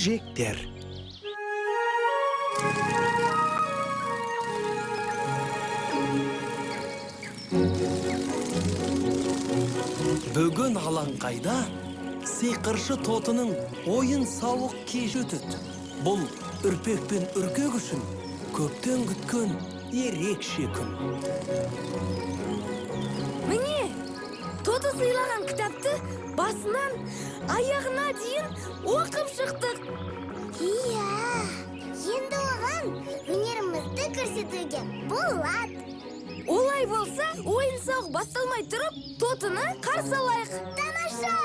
көжектер. Бүгін алаңқайда сиқыршы тотының ойын-сауық кеші өтеді. Бұл үрпек пен үркек үшін көптен күткен ерекше күн. Міне, тоты сыйлаған кітапты басынан аяғына дейін оқып шықтық. Иә, енді оған өнерімізді көрсетуге болады. Олай болса, ойын-сауық басталмай тұрып, тотыны қарсы алайық. Тамаша!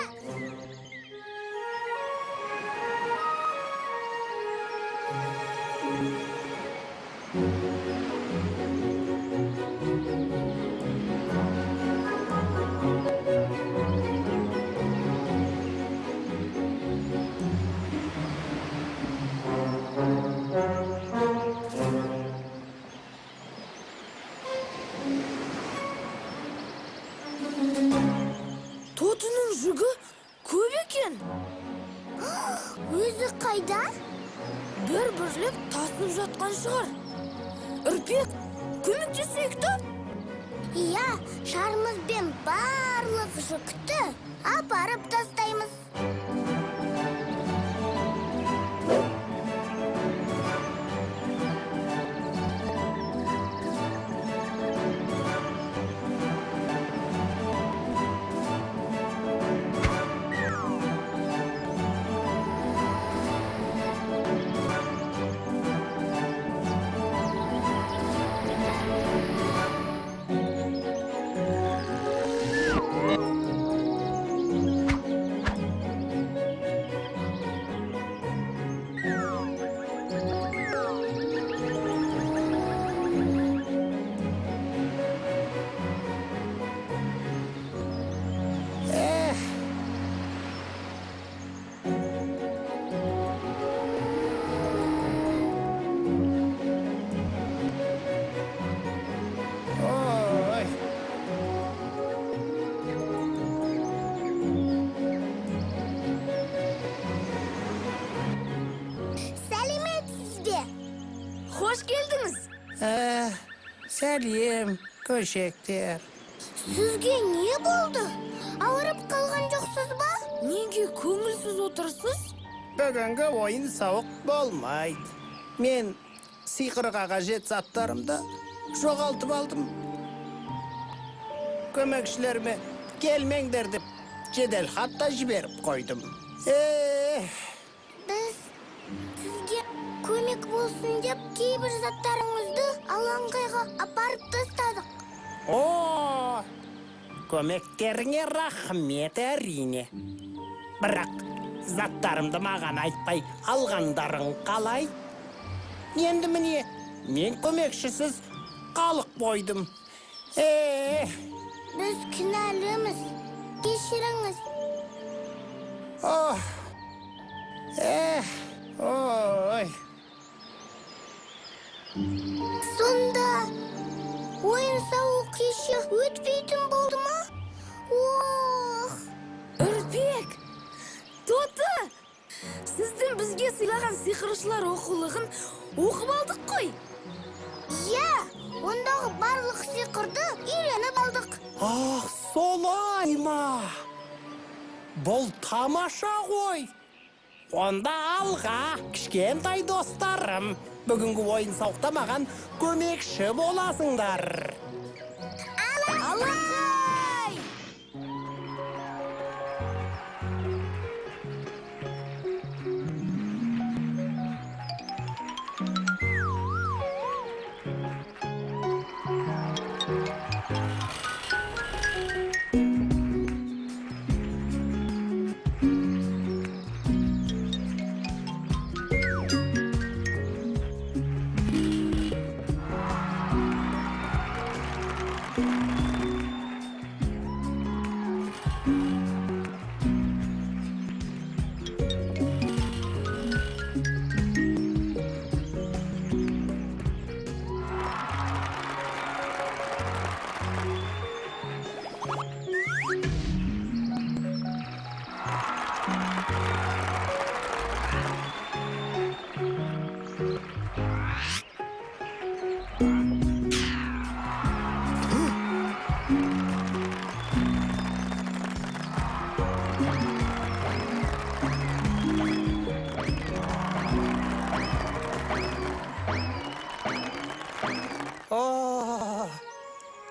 Тотының жүгі көп екен. Өзі қайда? Бір бүрлеп тасып жатқан шығар. Үрпек, көмектесейік та? Иә, шарымызбен барлық жүкті апарып тастаймыз. Hoş geldiniz. Сәлем, көжектер. Сізге не болды? Ауырып қалған жоқсыз ба? Неге көңілсіз отырсыз? Бүгінгі ойын-сауық болмайды. Мен сиқырға қажет заттарымды жоғалтып алдым. Көмекшілеріме келмеңдер деп жедел хатта жіберіп қойдым. Біз сізге көмек болсын деп кейбір заттарыңызды алаңқайға апарып тастадық. О, көмектеріңе рахмет әрине. Бірақ заттарымды маған айтпай алғандарың қалай? Енді міне, мен көмекшісіз қалып қойдым. Біз кінәліміз. Кешіріңіз. Ой. Сонда ойын-сауық кеші өтпейтін болды ма? Ох! Үрпек! Тоты! Сіздің бізге сыйлаған сиқыршылар оқулығын оқып алдық қой. Иә, ондағы барлық сиқырды үйреніп алдық. Солай ма? Бұл тамаша ғой. Онда алға, кішкентай достарым. Бүгінгі ойын-сауықта маған көмекші боласыңдар. Алаңқай!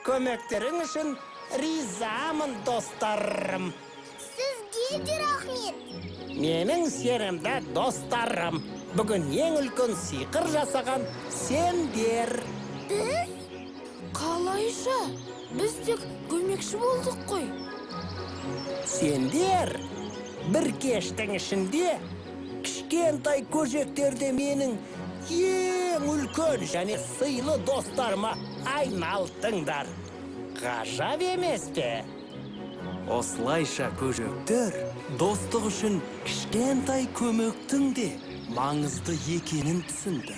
Көмектерің үшін ризамын, достарым. Сізге де рахмет. Менің сенімді достарым. Бүгін ең үлкен сиқыр жасаған сендер. Біз? Қалайша? Біз тек көмекші болдық қой. Сендер бір кештің ішінде кішкентай көжектерде менің ең үлкен және сыйлы достарыма айналдыңдар. Ғажап емес пе? Осылайша көжектер достық үшін кішкентай көмектің де маңызды екенін түсінді.